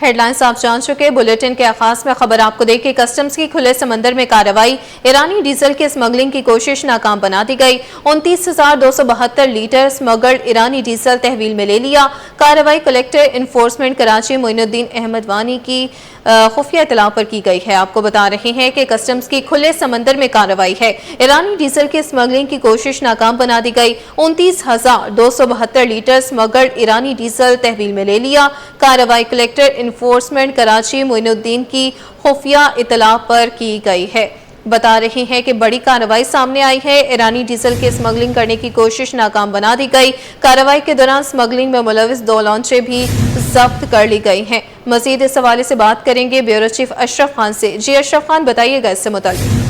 Head lines آپ جان چکے. Bulletin کے آغاز میں خبر آپ کو دے کہ کسٹمز کی کھلے سمندر میں کارروائی. ایرانی ڈیزل کی اسمگلنگ کی کوشش ناکام بنا دی گئی. 29,272 لیٹر اسمگلڈ ایرانی ڈیزل تحویل میں لے لیا. کارروائی کلیکٹر انفورسمنٹ کراچی معین الدین احمد وانی کی خفیہ اطلاع پر کی گئی ہے. آپ کو بتا رہے ہیں کہ کسٹمز کی کھلے سمندر میں کارروائی ہے. ایرانی ڈیزل کی اسمگلنگ کی کوشش ناکام بنا دی گئی. 29,272 لیٹر اسمگلڈ ایرانی ڈیزل تحویل میں لے لیا. کارروائی کلیکٹر انفورسمنٹ کراچی معین الدین کی خفیہ اطلاع پر کی گئی ہے. بتا رہے ہیں کہ بڑی کارروائی سامنے آئی ہے. ایرانی ڈیزل کی اسمگلنگ کرنے کی کوشش ناکام بنا دی گئی. کارروائی کے دوران اسمگلنگ میں ملوث 2 لانچیں بھی ضبط کر لی گئی ہیں. مزید اس حوالے سے بات کریں گے بیورو چیف اشرف خان سے. جی اشرف خان، بتائیے گا اس سے متعلق.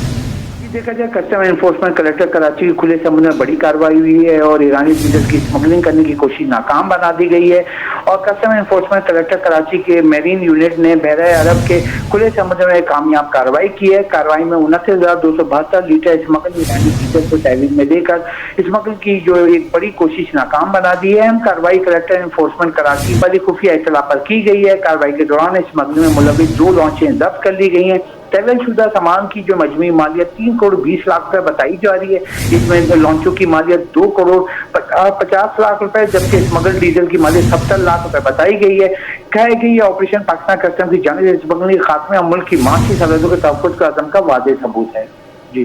دیکھا جائے کسٹم انفورسمنٹ کلیکٹر کراچی کے کھلے سمندر میں بڑی کارروائی ہوئی ہے اور ایرانی ڈیزل کی اسمگلنگ کرنے کی کوشش ناکام بنا دی گئی ہے. اور کسٹم انفورسمنٹ کلیکٹر کراچی کے میرین یونٹ نے بحیرہ عرب کے کھلے سمندر میں کامیاب کارروائی کی ہے. کارروائی میں 29,272 لیٹر اسمگل ایرانی ڈیزل کو تحویل میں دے کر اسمگل کی جو ایک بڑی کوشش ناکام بنا دی ہے. کارروائی کلیکٹر انفورسمنٹ کراچی پر خفیہ اطلاع پر کی گئی ہے. کارروائی کے دوران اسمگلنگ میں ملوث 2 لانچیں ضبط کر لی گئی ہیں. تحویل شدہ سامان کی جو مجموعی مالیت 3 کروڑ 20 لاکھ روپے بتائی جا رہی ہے. اس میں لانچوں کی مالیت 2 کروڑ 50 لاکھ روپے جبکہ اسمگل ڈیزل کی مالیت 70 لاکھ روپے بتائی گئی ہے. کہا کہ یہ آپریشن پاکستان کسٹم کی جانب سے اسمگلنگ کے خاتمے اور ملک کی معاشی سرحدوں کے تحفظ کے عزم کا واضح ثبوت ہے. جی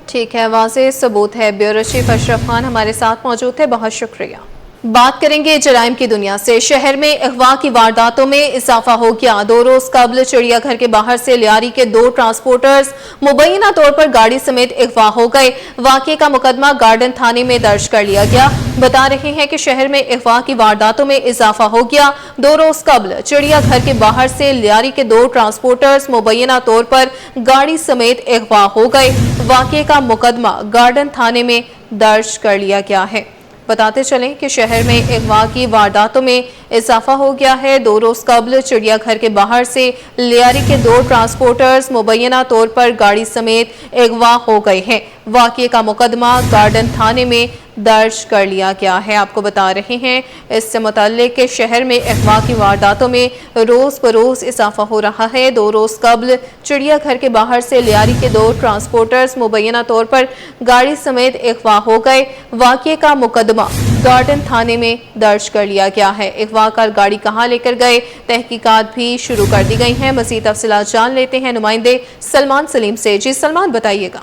ٹھیک ہے، واضح ثبوت ہے. بیورو چیف اشرف خان ہمارے ساتھ موجود تھے، بہت شکریہ. بات کریں گے جرائم کی دنیا سے. شہر میں اغوا کی وارداتوں میں اضافہ ہو گیا. 2 روز قبل چڑیا گھر کے باہر سے لیاری کے 2 ٹرانسپورٹرز مبینہ طور پر گاڑی سمیت اغوا ہو گئے. واقعے کا مقدمہ گارڈن تھانے میں درج کر لیا گیا. بتا رہے ہیں کہ شہر میں اغوا کی وارداتوں میں اضافہ ہو گیا. 2 روز قبل چڑیا گھر کے باہر سے لیاری کے 2 ٹرانسپورٹرز مبینہ طور پر گاڑی سمیت اغوا ہو گئے. واقعے کا مقدمہ گارڈن تھانے میں درج کر لیا گیا ہے. بتاتے چلیں کہ شہر میں اغوا کی وارداتوں میں اضافہ ہو گیا ہے. 2 روز قبل چڑیا گھر کے باہر سے لیاری کے 2 ٹرانسپورٹرز مبینہ طور پر گاڑی سمیت اغوا ہو گئے ہیں. واقعے کا مقدمہ گارڈن تھانے میں درج کر لیا گیا ہے. آپ کو بتا رہے ہیں اس سے متعلق کہ شہر میں اغوا کی وارداتوں میں روز بروز اضافہ ہو رہا ہے. 2 روز قبل چڑیا گھر کے باہر سے لیاری کے 2 ٹرانسپورٹرز مبینہ طور پر گاڑی سمیت اغوا ہو گئے. واقعے کا مقدمہ گارڈن تھانے میں درج کر لیا گیا ہے. اغوا کر گاڑی کہاں لے کر گئے، تحقیقات بھی شروع کر دی گئی ہیں. مزید تفصیلات جان لیتے ہیں نمائندے سلمان سلیم سے. جی سلمان، بتائیے گا.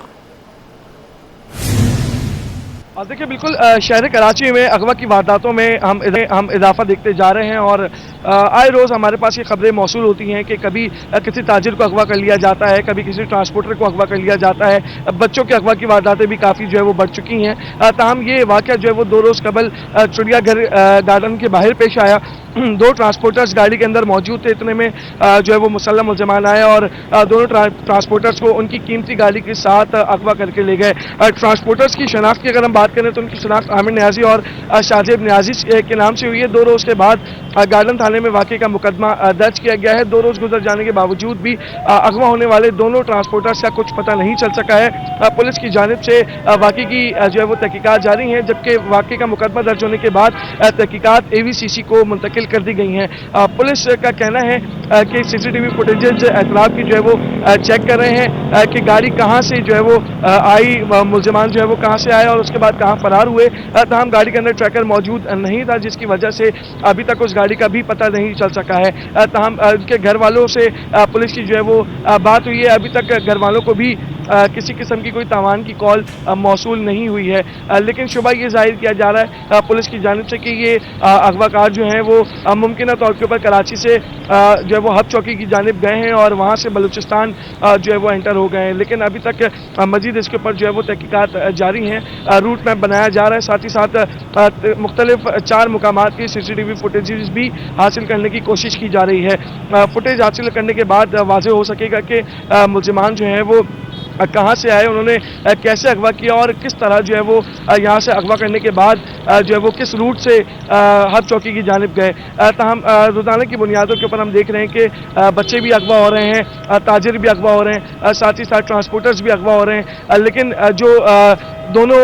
دیکھیں بالکل شہر کراچی میں اغوا کی وارداتوں میں ہم اضافہ دیکھتے جا رہے ہیں اور آئے روز ہمارے پاس یہ خبریں موصول ہوتی ہیں کہ کبھی کسی تاجر کو اغوا کر لیا جاتا ہے، کبھی کسی ٹرانسپورٹر کو اغوا کر لیا جاتا ہے. بچوں کے اغوا کی وارداتیں بھی کافی جو ہے وہ بڑھ چکی ہیں. تاہم یہ واقعہ جو ہے وہ 2 روز قبل چڑیا گھر گارڈن کے باہر پیش آیا. 2 ٹرانسپورٹرز گاڑی کے اندر موجود تھے. اتنے میں جو ہے وہ مسلح ملزمان آئے اور دونوں ٹرانسپورٹرز کو ان کی قیمتی گاڑی کے ساتھ اغوا کر کے لے گئے. ٹرانسپورٹرز کی شناخت کی اگر ہم بات کریں تو ان کی شناخت عامر نیازی اور شاہزیب نیازی کے نام سے ہوئی ہے. 2 روز کے بعد گارڈن تھانے میں واقعے کا مقدمہ درج کیا گیا ہے. 2 روز گزر جانے کے باوجود بھی اغوا ہونے والے دونوں ٹرانسپورٹرز کا کچھ پتہ نہیں چل سکا ہے. پولیس کی جانب سے واقعے کی جو ہے وہ تحقیقات جاری ہیں، جبکہ واقعے کا مقدمہ درج ہونے کے بعد تحقیقات AVCC کو منتقل کر دی گئی ہیں. پولیس کا کہنا ہے کہ CCTV فوٹیجز اطلاع کی جو ہے وہ چیک کر رہے ہیں کہ گاڑی کہاں سے جو ہے وہ آئی، ملزمان جو ہے وہ کہاں سے آئے اور اس کے بعد کہاں فرار ہوئے. تاہم گاڑی کے اندر ٹریکر موجود نہیں تھا، جس کی وجہ سے ابھی تک اس گاڑی کا بھی پتہ نہیں چل سکا ہے. تاہم ان کے گھر والوں سے پولیس کی جو ہے وہ بات ہوئی ہے. ابھی تک گھر والوں کو بھی کسی قسم کی کوئی تاوان کی کال موصول نہیں ہوئی ہے. لیکن شبہ یہ ظاہر کیا جا رہا ہے پولیس کی جانب سے کہ یہ اغوا کار جو ہیں وہ ممکنہ طور کے اوپر کراچی سے جو ہے وہ ہب چوکی کی جانب گئے ہیں اور وہاں سے بلوچستان جو ہے وہ انٹر ہو گئے ہیں. لیکن ابھی تک مزید اس کے اوپر جو ہے وہ تحقیقات جاری ہیں. روٹ میپ بنایا جا رہا ہے. ساتھ ہی ساتھ مختلف 4 مقامات کی CCTV فوٹیجز بھی حاصل کرنے کی کوشش کی جا رہی ہے. فوٹیج حاصل کرنے کے بعد واضح ہو سکے گا کہ ملزمان جو ہیں وہ کہاں سے آئے، انہوں نے کیسے اغوا کیا اور کس طرح جو ہے وہ یہاں سے اغوا کرنے کے بعد جو ہے وہ کس روٹ سے ہب چوکی کی جانب گئے. تاہم روزانہ کی بنیادوں کے اوپر ہم دیکھ رہے ہیں کہ بچے بھی اغوا ہو رہے ہیں، تاجر بھی اغوا ہو رہے ہیں، ساتھ ہی ساتھ ٹرانسپورٹرز بھی اغوا ہو رہے ہیں. لیکن جو دونوں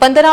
15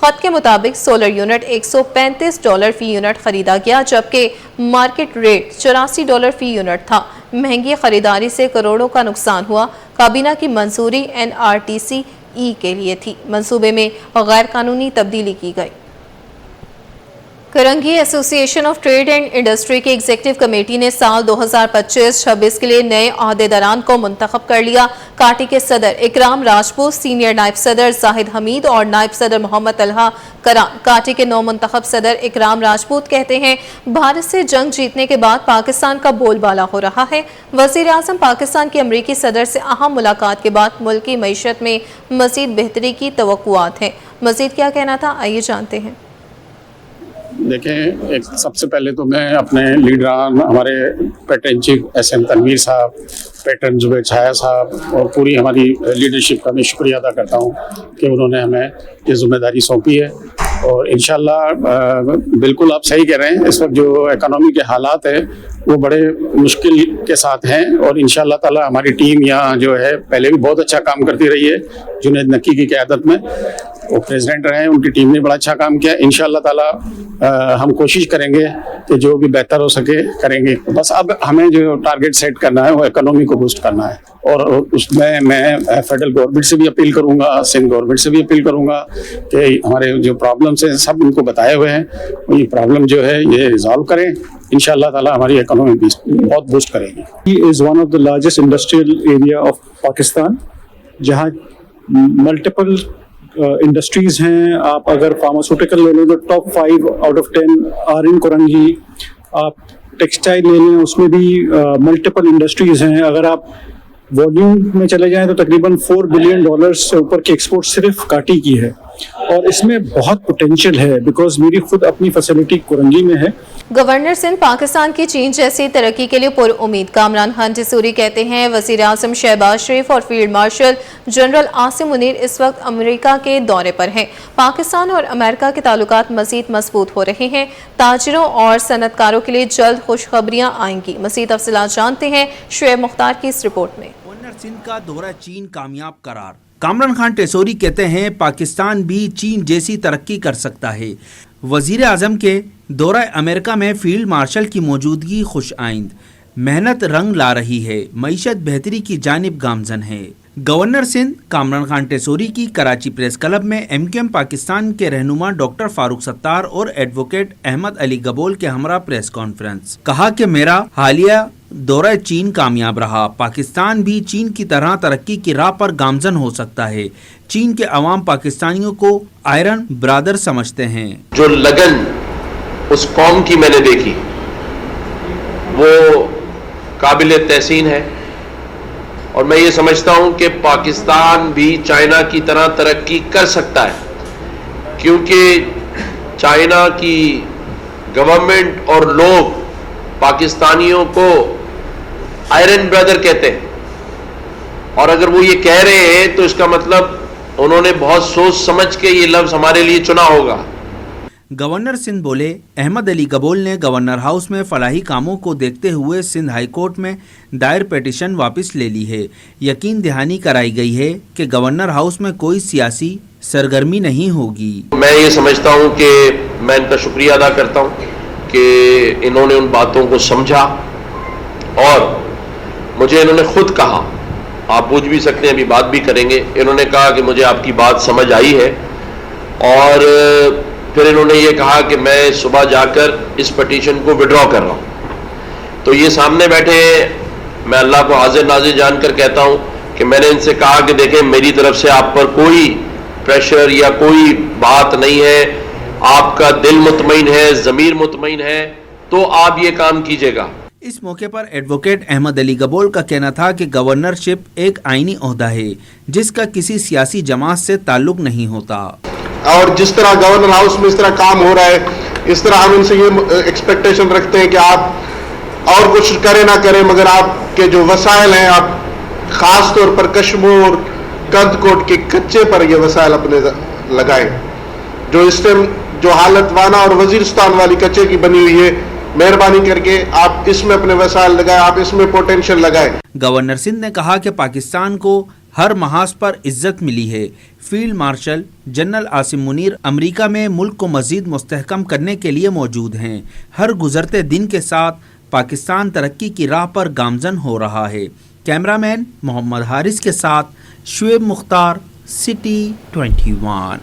خط کے مطابق سولر یونٹ $135 فی یونٹ خریدا گیا، جبکہ مارکیٹ ریٹ $84 فی یونٹ تھا۔ مہنگی خریداری سے کروڑوں کا نقصان ہوا۔ کابینہ کی منظوری NRTC-E کے لیے تھی۔ منصوبے میں غیر قانونی تبدیلی کی گئی۔ کرنگی ایسوسی ایشن آف ٹریڈ اینڈ انڈسٹری کی ایگزیکٹو کمیٹی نے سال 2025-26 کے لیے نئے عہدیداران کو منتخب کر لیا۔ کاٹی کے صدر اکرام راجپوت، سینئر نائب صدر زاہد حمید اور نائب صدر محمد طلحہ کران۔ کاٹی کے نو منتخب صدر اکرام راجپوت کہتے ہیں بھارت سے جنگ جیتنے کے بعد پاکستان کا بول بالا ہو رہا ہے۔ وزیر اعظم پاکستان کے امریکی صدر سے اہم ملاقات کے بعد ملکی معیشت میں مزید بہتری کی توقعات ہیں۔ مزید کیا کہنا تھا، آئیے جانتے ہیں۔ دیکھیں، سب سے پہلے تو میں اپنے لیڈران ہمارے پیٹرن چیف SM تنویر صاحب، پیٹرن زبیر چھایا صاحب اور پوری ہماری لیڈرشپ کا میں شکریہ ادا کرتا ہوں کہ انہوں نے ہمیں یہ ذمہ داری سونپی ہے، اور انشاءاللہ بالکل آپ صحیح کہہ رہے ہیں، اس وقت جو اکنامی کے حالات ہیں وہ بڑے مشکل کے ساتھ ہیں، اور انشاءاللہ تعالی ہماری ٹیم یہاں جو ہے پہلے بھی بہت اچھا کام کرتی رہی ہے۔ جنید نکی کی قیادت میں وہ پریزیڈنٹ رہے، ان کی ٹیم نے بڑا اچھا کام کیا۔ انشاءاللہ تعالی ہم کوشش کریں گے کہ جو بھی بہتر ہو سکے کریں گے۔ بس اب ہمیں جو ٹارگیٹ سیٹ کرنا ہے وہ اکنامی کو بوسٹ کرنا ہے، اور اس میں فیڈرل گورنمنٹ سے بھی اپیل کروں گا، سندھ گورنمنٹ سے بھی اپیل کروں گا کہ ہمارے جو پرابلمس ہیں سب ان کو بتائے ہوئے ہیں، یہ پرابلم جو ہے یہ ریزالو کریں۔ انشاءاللہ تعالی ہماری اکنامی بہت بوسٹ کرے گی۔ He is one of the largest industrial area of Pakistan، جہاں ملٹیپل انڈسٹریز ہیں۔ آپ اگر فارماسیوٹیکل لے لیں تو top 5 out of 10 are in Korangi. آپ ٹیکسٹائل لے لیں، اس میں بھی ملٹیپل انڈسٹریز ہیں۔ اگر آپ والیوم میں چلے جائیں تو تقریباً $4 بلین سے اوپر کی ایکسپورٹ صرف کاٹی کی ہے، اور اس میں بہت پوٹینشیل ہے بیکاز میری خود اپنی فیسلٹی کرنگی میں ہے۔ گورنر سندھ پاکستان کی چین جیسی ترقی کے لیے پر امید۔ کامران خان ٹسوری کہتے ہیں وزیر اعظم شہباز شریف اور field marshal general Asim Munir اس وقت امریکہ کے دورے پر ہیں۔ پاکستان اور امریکہ کے تعلقات مزید مضبوط ہو رہے ہیں۔ تاجروں اور صنعت کاروں کے لیے جلد خوشخبریاں آئیں گی۔ مزید تفصیلات جانتے ہیں شعیب مختار کی اس رپورٹ میں۔ گورنر سندھ کا دورہ چین کامیاب قرار۔ کامران خان ٹیسوری کہتے ہیں پاکستان بھی چین جیسی ترقی کر سکتا ہے۔ وزیر اعظم کے دورہ امریکہ میں فیلڈ مارشل کی موجودگی خوش آئند۔ محنت رنگ لا رہی ہے، معیشت بہتری کی جانب گامزن ہے۔ گورنر سندھ کامران خان ٹیسوری کی کراچی پریس کلب میں MQM پاکستان کے رہنما ڈاکٹر فاروق ستار اور ایڈوکیٹ احمد علی گبول کے ہمراہ پریس کانفرنس۔ کہا کہ میرا حالیہ دورہ چین کامیاب رہا۔ پاکستان بھی چین کی طرح ترقی کی راہ پر گامزن ہو سکتا ہے۔ چین کے عوام پاکستانیوں کو آئرن برادر سمجھتے ہیں۔ جو لگن اس قوم کی میں نے دیکھی وہ قابل تحسین ہے، اور میں یہ سمجھتا ہوں کہ پاکستان بھی چائنا کی طرح ترقی کر سکتا ہے، کیونکہ چائنا کی گورنمنٹ اور لوگ پاکستانیوں کو آئرن برادر کہتے ہیں، اور اگر وہ یہ کہہ رہے ہیں تو اس کا مطلب انہوں نے بہت سوچ سمجھ کے یہ لفظ ہمارے لیے چنا ہوگا۔ گورنر سندھ بولے احمد علی گبول نے گورنر ہاؤس میں فلاحی کاموں کو دیکھتے ہوئے سندھ ہائی کورٹ میں دائر پیٹیشن واپس لے لی ہے۔ یقین دہانی کرائی گئی ہے کہ گورنر ہاؤس میں کوئی سیاسی سرگرمی نہیں ہوگی۔ میں یہ سمجھتا ہوں کہ میں ان کا شکریہ ادا کرتا ہوں کہ انہوں نے ان باتوں کو سمجھا، اور مجھے انہوں نے خود کہا، آپ پوچھ بھی سکتے ہیں، ابھی بات بھی کریں گے، انہوں نے کہا کہ مجھے آپ کی بات سمجھ آئی ہے، اور پھر انہوں نے یہ کہا کہ میں صبح جا کر اس پٹیشن کو وڈرا کر رہا ہوں۔ تو یہ سامنے بیٹھے ہیں، میں اللہ کو حاضر ناظر جان کر کہتا ہوں کہ میں نے ان سے کہا کہ دیکھیں میری طرف سے آپ پر کوئی پریشر یا کوئی بات نہیں ہے، آپ کا دل مطمئن ہے، ضمیر مطمئن ہے، تو آپ یہ کام کیجیے گا۔ اس موقع پر ایڈوکیٹ احمد علی گبول کا کہنا تھا کہ گورنرشپ ایک آئینی عہدہ ہے جس کا کسی سیاسی جماعت سے تعلق نہیں ہوتا، اور جس طرح گورنر ہاؤس میں اس طرح کام ہو رہا ہے، اس طرح ہم ان سے یہ ایکسپیکٹیشن رکھتے ہیں کہ آپ اور کچھ کریں نہ کریں، مگر آپ کے جو وسائل ہیں آپ خاص طور پر کشمور کند کوٹ کے کچے پر یہ وسائل اپنے لگائیں۔ جو اس ٹائم جو حالت وانا اور وزیرستان والی کچے کی بنی ہوئی ہے، مہربانی کر کے آپ اس میں اپنے وسائل لگائیں، آپ اس میں پوٹینشیل لگائیں۔ گورنر سندھ نے کہا کہ پاکستان کو ہر محاذ پر عزت ملی ہے۔ Field marshal general Asim Munir امریکہ میں ملک کو مزید مستحکم کرنے کے لیے موجود ہیں۔ ہر گزرتے دن کے ساتھ پاکستان ترقی کی راہ پر گامزن ہو رہا ہے۔ کیمرہ مین محمد حارث کے ساتھ شعیب مختار، سٹی 21۔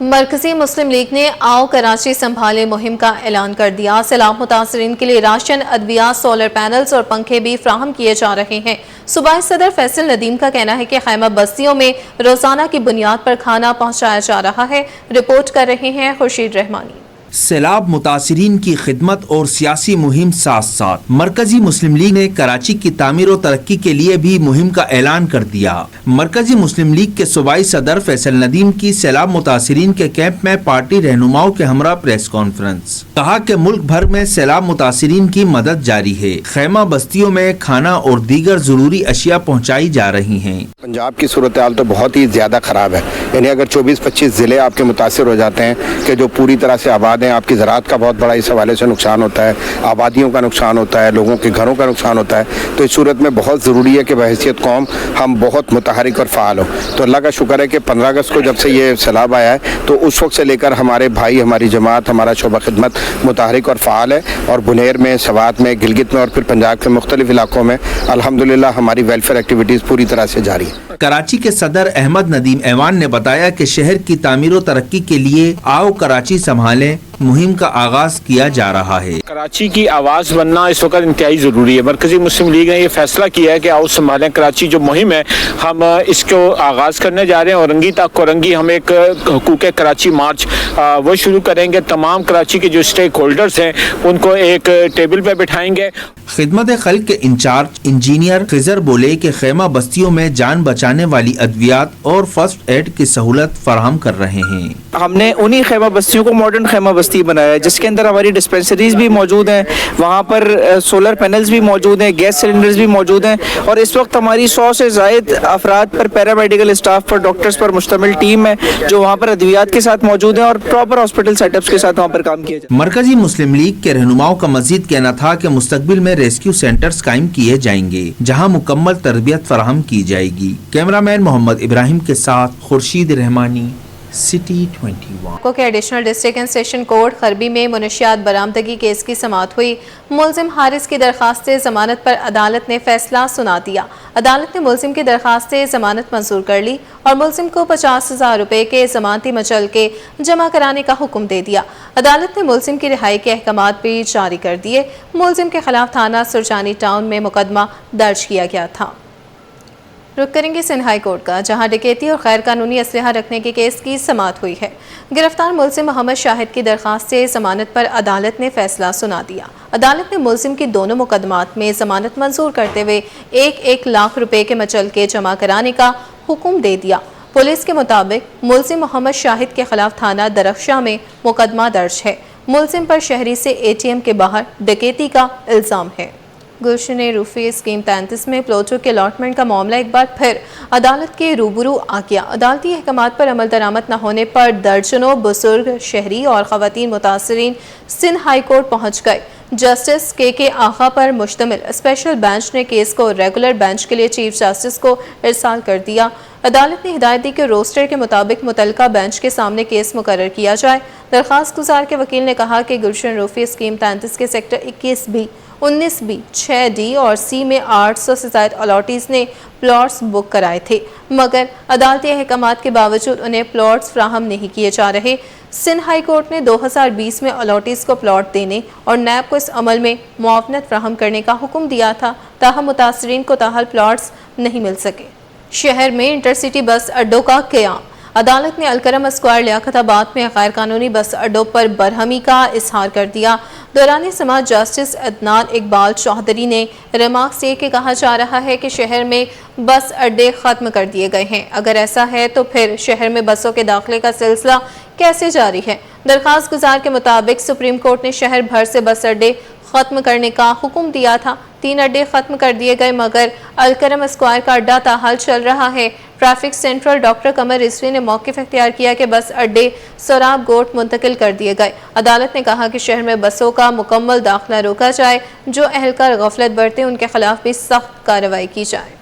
مرکزی مسلم لیگ نے آؤ کراچی سنبھالے مہم کا اعلان کر دیا۔ سیلاب متاثرین کے لیے راشن، ادویات، سولر پینلز اور پنکھے بھی فراہم کیے جا رہے ہیں۔ صوبائی صدر فیصل ندیم کا کہنا ہے کہ خیمہ بستیوں میں روزانہ کی بنیاد پر کھانا پہنچایا جا رہا ہے۔ رپورٹ کر رہے ہیں خورشید رحمانی۔ سیلاب متاثرین کی خدمت اور سیاسی مہم ساتھ ساتھ مرکزی مسلم لیگ نے کراچی کی تعمیر و ترقی کے لیے بھی مہم کا اعلان کر دیا۔ مرکزی مسلم لیگ کے صوبائی صدر فیصل ندیم کی سیلاب متاثرین کے کیمپ میں پارٹی رہنماؤں کے ہمراہ پریس کانفرنس۔ کہا کہ ملک بھر میں سیلاب متاثرین کی مدد جاری ہے۔ خیمہ بستیوں میں کھانا اور دیگر ضروری اشیاء پہنچائی جا رہی ہیں۔ پنجاب کی صورتحال تو بہت ہی زیادہ خراب ہے، یعنی اگر 24-25 ضلع آپ کے متاثر ہو جاتے ہیں کہ جو پوری طرح سے آباد ہیں، آپ کی زراعت کا بہت بڑا اس حوالے سے نقصان ہوتا ہے، آبادیوں کا نقصان ہوتا ہے، لوگوں کے گھروں کا نقصان ہوتا ہے، تو اس صورت میں بہت ضروری ہے کہ بحیثیت قوم ہم بہت متحرک اور فعال ہوں۔ تو اللہ کا شکر ہے کہ 15 اگست کو جب سے یہ سیلاب آیا ہے تو اس وقت سے لے کر ہمارے بھائی، ہماری جماعت، ہمارا شعبہ خدمت متحرک اور فعال ہے، اور بنیر میں، سوات میں، گلگت میں اور پھر پنجاب کے مختلف علاقوں میں الحمدللہ ہماری ویلفیئر ایکٹیویٹیز پوری طرح سے جاری ہے۔ کراچی کے صدر احمد ندیم ایوان نے بتایا کہ شہر کی تعمیر و ترقی کے لیے آؤ کراچی سنبھالیں مہم کا آغاز کیا جا رہا ہے۔ کراچی کی آواز بننا اس وقت انتہائی ضروری ہے۔ مرکزی مسلم لیگ نے یہ فیصلہ کیا ہے کہ آؤ سنبھالیں کراچی جو مہم ہے، ہم اس کو آغاز کرنے جا رہے ہیں۔ اورنگی تک اورنگی ہم ایک حقوق کراچی مارچ وہ شروع کریں گے۔ تمام کراچی کے جو اسٹیک ہولڈرز ہیں ان کو ایک ٹیبل پہ بٹھائیں گے۔ خدمت خلق کے انچارج انجینئر خضر بولے کہ خیمہ بستیوں میں جان بچانے والی ادویات اور فرسٹ ایڈ کی سہولت فراہم کر رہے ہیں۔ ہم نے انہی خیمہ بستیوں کو ماڈرن خیمہ بستی بنایا ہے جس کے اندر ہماری ڈسپینسریز بھی موجود ہیں، وہاں پر سولر پینلز بھی موجود ہیں، گیس سلنڈرز بھی موجود ہیں، اور اس وقت ہماری 100 سے زائد افراد پر، پیرامیڈیکل اسٹاف پر، ڈاکٹرز پر مشتمل ٹیم ہے جو وہاں پر ادویات کے ساتھ موجود ہیں اور پراپر ہاسپٹل سیٹ اپس کے ساتھ وہاں پر کام کیا جائے۔ مرکزی مسلم لیگ کے رہنماؤں کا مزید کہنا تھا کہ مستقبل میں ریسکیو سینٹرز قائم کیے جائیں گے جہاں مکمل تربیت فراہم کی جائے گی۔ کیمرہ مین محمد ابراہیم کے ساتھ خورشید رحمانی، سٹی 21۔ کے additional district and session court خربی میں منشیات برآمدگی کیس کی سماعت ہوئی۔ ملزم حارث کی درخواست ضمانت پر عدالت نے فیصلہ سنا دیا۔ عدالت نے ملزم کی درخواست ضمانت منظور کر لی اور ملزم کو 50,000 روپے کے ضمانتی مچل کے جمع کرانے کا حکم دے دیا۔ عدالت نے ملزم کی رہائی کے احکامات بھی جاری کر دیے۔ ملزم کے خلاف تھانہ سرجانی ٹاؤن میں مقدمہ درج کیا گیا تھا۔ رخ کریں گے سندھ ہائی کورٹ کا، جہاں ڈکیتی اور غیر قانونی اسلحہ رکھنے کے کیس کی سماعت ہوئی ہے۔ گرفتار ملزم محمد شاہد کی درخواست سے ضمانت پر عدالت نے فیصلہ سنا دیا۔ عدالت نے ملزم کی دونوں مقدمات میں ضمانت منظور کرتے ہوئے 1 لاکھ روپے کے مچل کے جمع کرانے کا حکم دے دیا۔ پولیس کے مطابق ملزم محمد شاہد کے خلاف تھانہ درخشاں میں مقدمہ درج ہے۔ ملزم پر شہری سے ATM کے باہر ڈکیتی کا الزام ہے۔ گلشن روفی اسکیم 33 میں پلاٹوں کے الاٹمنٹ کا معاملہ ایک بار پھر عدالت کے روبرو آ گیا۔ عدالتی احکامات پر عمل درآمد نہ ہونے پر درجنوں بزرگ شہری اور خواتین متاثرین سندھ ہائی کورٹ پہنچ گئے۔ جسٹس کے آغا پر مشتمل اسپیشل بینچ نے کیس کو ریگولر بینچ کے لیے چیف جسٹس کو ارسال کر دیا۔ عدالت نے ہدایت دی کہ روسٹر کے مطابق متعلقہ بینچ کے سامنے کیس مقرر کیا جائے۔ درخواست گزار کے وکیل نے کہا کہ گلشن روفی اسکیم 33 کے سیکٹر 21B 19B 6D اور C میں 800 سے زائد الاٹیز نے پلاٹس بک کرائے تھے، مگر عدالتی احکامات کے باوجود انہیں پلاٹس فراہم نہیں کیے جا رہے۔ سندھ ہائی کورٹ نے 2020 میں الاٹیز کو پلاٹ دینے اور نیب کو اس عمل میں معاونت فراہم کرنے کا حکم دیا تھا، تاہم متاثرین کو تاحال پلاٹس نہیں مل سکے۔ شہر میں انٹرسٹی بس اڈوں کا قیام۔ عدالت نے الکرم اسکوائر لیاقت آباد میں غیر قانونی بس اڈوں پر برہمی کا اظہار کر دیا۔ دوران سماعت جسٹس عدنان اقبال چوہدری نے ریمارکس یہ کہ کہا جا رہا ہے کہ شہر میں بس اڈے ختم کر دیے گئے ہیں، اگر ایسا ہے تو پھر شہر میں بسوں کے داخلے کا سلسلہ کیسے جاری ہے؟ درخواست گزار کے مطابق سپریم کورٹ نے شہر بھر سے بس اڈے ختم کرنے کا حکم دیا تھا۔ 3 اڈے ختم کر دیے گئے مگر الکرم اسکوائر کا اڈا تاحال چل رہا ہے۔ Traffic central doctor Qamar Rizvi نے موقف اختیار کیا کہ بس اڈے سوراب گوٹ منتقل کر دیے گئے۔ عدالت نے کہا کہ شہر میں بسوں کا مکمل داخلہ روکا جائے، جو اہلکار غفلت برتے ان کے خلاف بھی سخت کارروائی کی جائے۔